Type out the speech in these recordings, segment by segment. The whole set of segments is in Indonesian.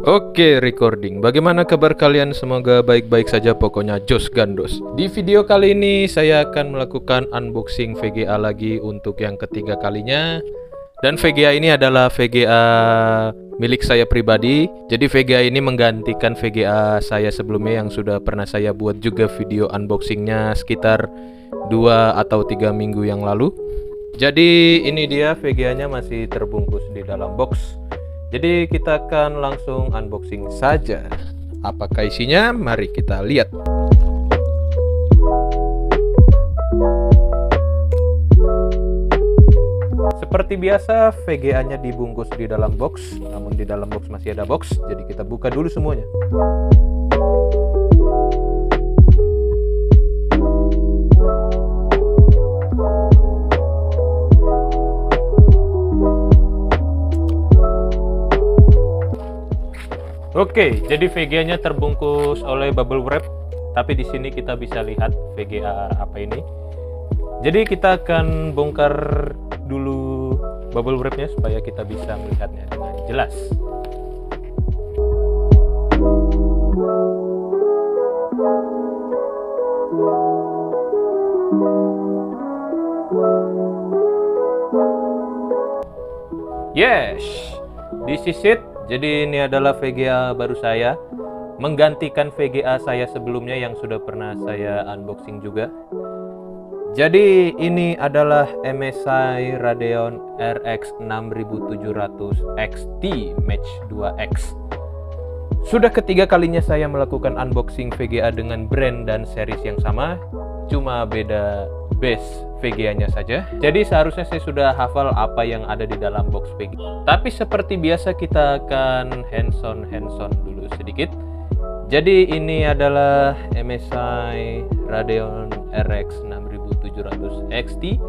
Oke, recording. Bagaimana kabar kalian? Semoga baik-baik saja, pokoknya jos gandos. Di video kali ini saya akan melakukan unboxing VGA lagi untuk yang ketiga kalinya. Dan VGA ini adalah VGA milik saya pribadi. Jadi VGA ini menggantikan VGA saya sebelumnya yang sudah pernah saya buat juga video unboxingnya sekitar 2 atau 3 minggu yang lalu. Jadi ini dia VGA-nya masih terbungkus di dalam box. Jadi kita akan langsung unboxing saja. Apakah isinya? Mari kita lihat. Seperti biasa VGA-nya dibungkus di dalam box. Namun di dalam box masih ada box. Jadi kita buka dulu semuanya. Oke, jadi VGA-nya terbungkus oleh bubble wrap, tapi di sini kita bisa lihat VGA apa ini. Jadi kita akan bongkar dulu bubble wrap-nya supaya kita bisa melihatnya dengan jelas. Yes, this is it. Jadi ini adalah VGA baru saya, menggantikan VGA saya sebelumnya yang sudah pernah saya unboxing juga. Jadi ini adalah MSI Radeon RX 6700 XT Match 2X. Sudah ketiga kalinya saya melakukan unboxing VGA dengan brand dan series yang sama, cuma beda base VGA-nya saja. Jadi seharusnya saya sudah hafal apa yang ada di dalam box VGA. Tapi seperti biasa kita akan hands-on dulu sedikit. Jadi ini adalah MSI Radeon RX 6700 XT,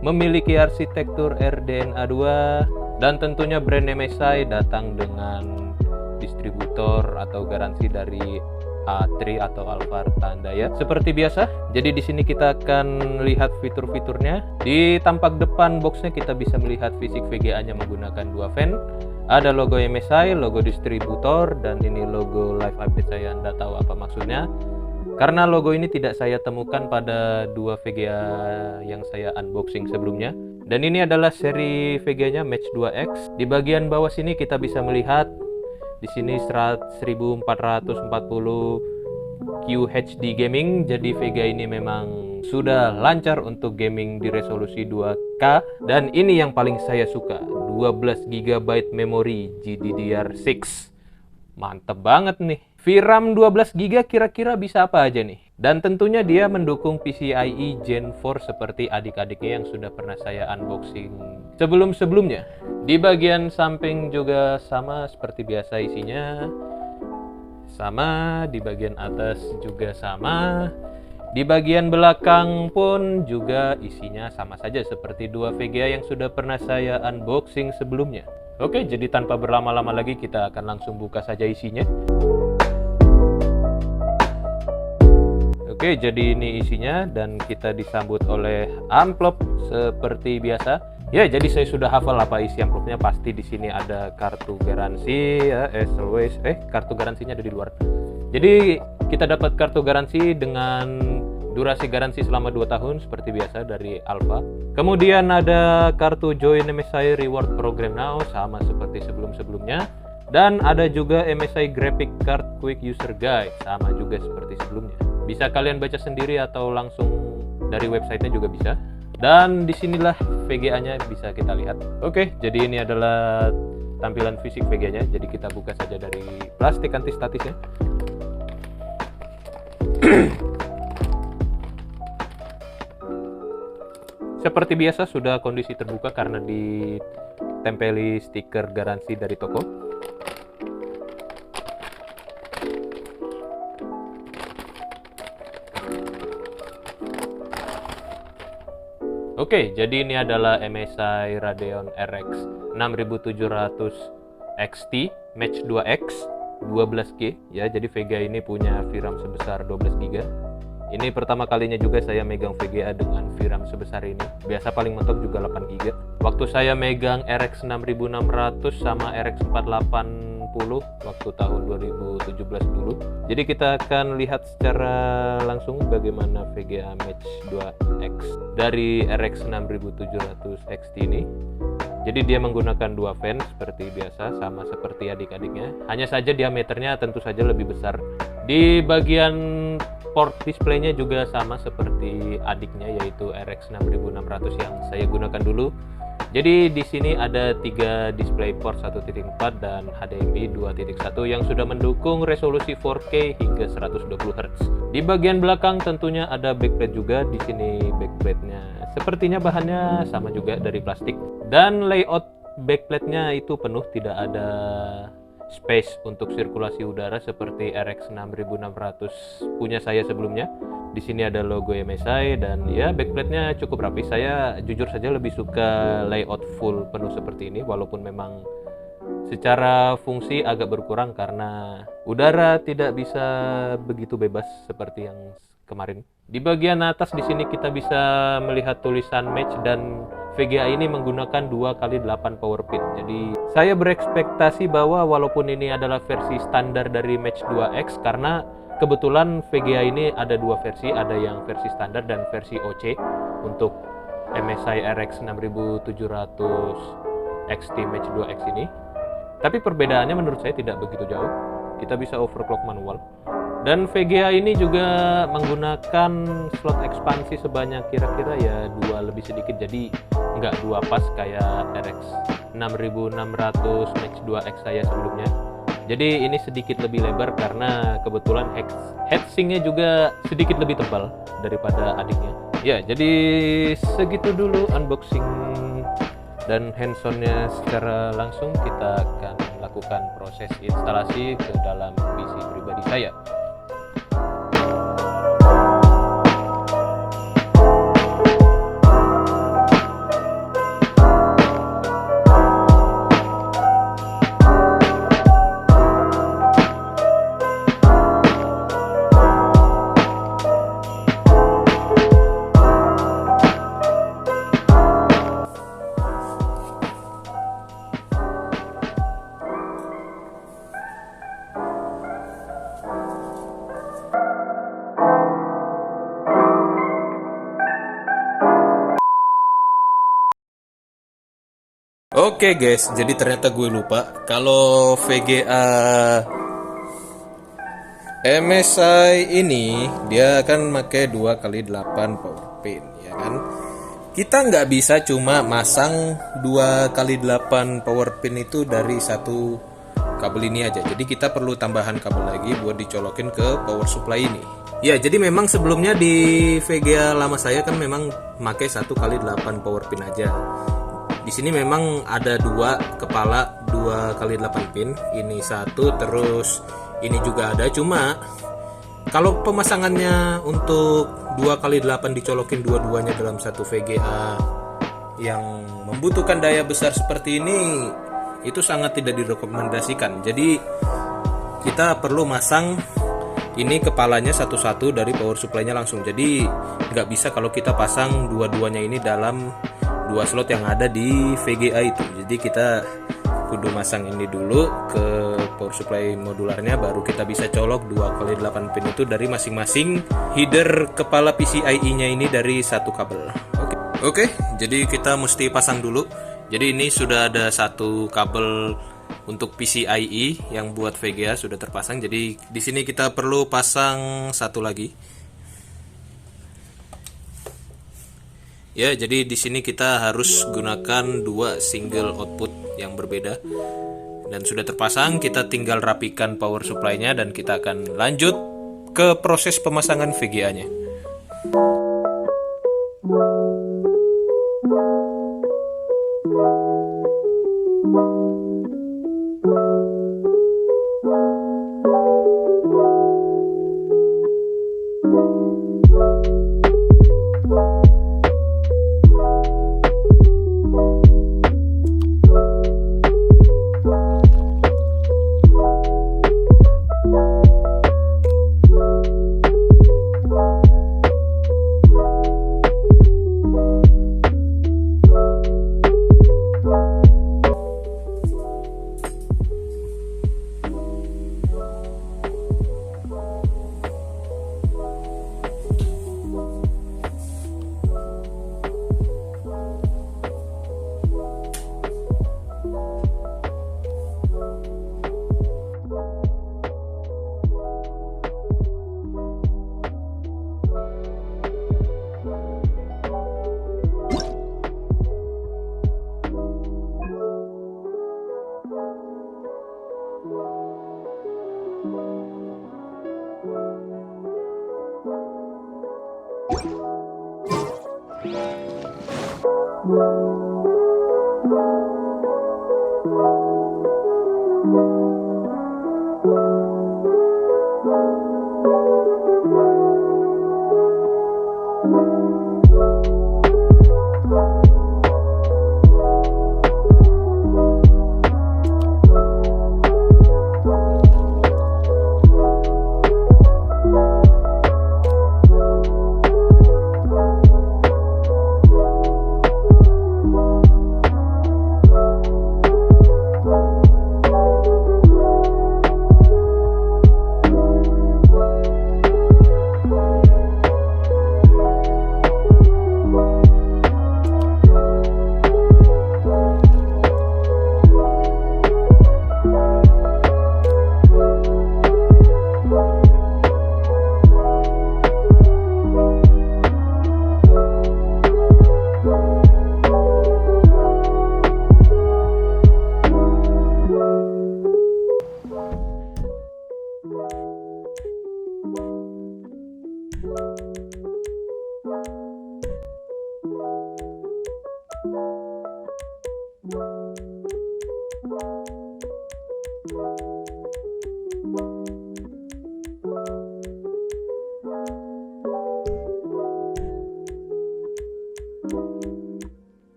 memiliki arsitektur RDNA 2, dan tentunya brand MSI datang dengan distributor atau garansi dari A3 atau Alphard Tandaya. Seperti biasa, jadi di sini kita akan lihat fitur-fiturnya. Di tampak depan boxnya kita bisa melihat fisik VGA-nya menggunakan 2 fan. Ada logo MSI, logo distributor, dan ini logo live update saya. Anda tahu apa maksudnya? Karena logo ini tidak saya temukan pada 2 VGA yang saya unboxing sebelumnya. Dan ini adalah seri VGA-nya Match 2X. Di bagian bawah sini kita bisa melihat di sini 1440 QHD gaming. Jadi VGA ini memang sudah lancar untuk gaming di resolusi 2K, dan ini yang paling saya suka, 12 GB memori GDDR6. Mantep banget nih. VRAM 12 GB kira-kira bisa apa aja nih? Dan tentunya dia mendukung PCIe Gen 4 seperti adik-adiknya yang sudah pernah saya unboxing sebelum-sebelumnya. Di bagian samping juga sama seperti biasa isinya. Sama, di bagian atas juga sama. Di bagian belakang pun juga isinya sama saja seperti 2 VGA yang sudah pernah saya unboxing sebelumnya. Oke, jadi tanpa berlama-lama lagi kita akan langsung buka saja isinya. Oke, jadi ini isinya dan kita disambut oleh amplop seperti biasa. Ya, jadi saya sudah hafal apa isi amplopnya. Pasti di sini ada kartu garansi ya, as always. Kartu garansinya ada di luar. Jadi kita dapat kartu garansi dengan durasi garansi selama 2 tahun seperti biasa dari Alpha. Kemudian ada kartu Join MSI Reward Program Now sama seperti sebelum-sebelumnya. Dan ada juga MSI Graphic Card Quick User Guide sama juga seperti sebelumnya. Bisa kalian baca sendiri atau langsung dari websitenya juga bisa. Dan disinilah VGA-nya bisa kita lihat. Oke, jadi ini adalah tampilan fisik VGA-nya. Jadi kita buka saja dari plastik anti-statisnya. Seperti biasa sudah kondisi terbuka karena ditempeli stiker garansi dari toko. Oke, jadi ini adalah MSI Radeon RX 6700 XT Match 2X 12G ya. Jadi VGA ini punya VRAM sebesar 12 GB. Ini pertama kalinya juga saya megang VGA dengan VRAM sebesar ini. Biasa paling mentok juga 8 GB. Waktu saya megang RX 6600 sama RX 48 waktu tahun 2017 dulu. Jadi kita akan lihat secara langsung bagaimana VGA Match 2X dari RX 6700 XT ini. Jadi dia menggunakan dua fan seperti biasa, sama seperti adik-adiknya. Hanya saja diameternya tentu saja lebih besar. Di bagian port displaynya juga sama seperti adiknya, yaitu RX 6600 yang saya gunakan dulu. Jadi di sini ada 3 display port 1.4 dan HDMI 2.1 yang sudah mendukung resolusi 4K hingga 120 Hz. Di bagian belakang tentunya ada backplate juga. Di sini backplate-nya sepertinya bahannya sama juga dari plastik, dan layout backplate-nya itu penuh, tidak ada space untuk sirkulasi udara seperti RX 6600 punya saya sebelumnya. Di sini ada logo MSI dan ya backplate-nya cukup rapi. Saya jujur saja lebih suka layout full penuh seperti ini, walaupun memang secara fungsi agak berkurang karena udara tidak bisa begitu bebas seperti yang kemarin. Di bagian atas di sini kita bisa melihat tulisan match, dan VGA ini menggunakan 2x8 power pin. Jadi saya berekspektasi bahwa walaupun ini adalah versi standar dari Match 2X, karena kebetulan VGA ini ada dua versi, ada yang versi standar dan versi OC untuk MSI RX 6700 XT Match 2X ini. Tapi perbedaannya menurut saya tidak begitu jauh. Kita bisa overclock manual. Dan VGA ini juga menggunakan slot ekspansi sebanyak kira-kira ya 2 lebih sedikit, jadi nggak 2 pas kayak RX 6600 Match 2X saya sebelumnya. Jadi ini sedikit lebih lebar karena kebetulan heatsinknya juga sedikit lebih tebal daripada adiknya. Ya, jadi segitu dulu unboxing dan hands-on-nya secara langsung. Kita akan lakukan proses instalasi ke dalam PC pribadi saya. Oke guys, jadi ternyata gue lupa kalau VGA MSI ini dia akan pakai 2x8 power pin, ya kan? Kita nggak bisa cuma masang 2x8 power pin itu dari satu kabel ini aja. Jadi kita perlu tambahan kabel lagi buat dicolokin ke power supply ini. Ya, jadi memang sebelumnya di VGA lama saya kan memang pakai 1x8 power pin aja. Di sini memang ada dua kepala 2x8 pin, ini satu, terus ini juga ada. Cuma kalau pemasangannya untuk 2x8 dicolokin dua-duanya dalam satu VGA yang membutuhkan daya besar seperti ini, itu sangat tidak direkomendasikan. Jadi kita perlu masang ini kepalanya satu-satu dari power supply-nya langsung. Jadi nggak bisa kalau kita pasang dua-duanya ini dalam dua slot yang ada di VGA itu. Jadi kita kudu masang ini dulu ke power supply modularnya, baru kita bisa colok 2x8 pin itu dari masing-masing header kepala PCIe-nya ini dari satu kabel. Oke, jadi kita mesti pasang dulu. Jadi ini sudah ada satu kabel untuk PCIe yang buat VGA sudah terpasang. Jadi di sini kita perlu pasang satu lagi. Ya, jadi di sini kita harus gunakan dua single output yang berbeda. Dan sudah terpasang, kita tinggal rapikan power supply-nya dan kita akan lanjut ke proses pemasangan VGA-nya.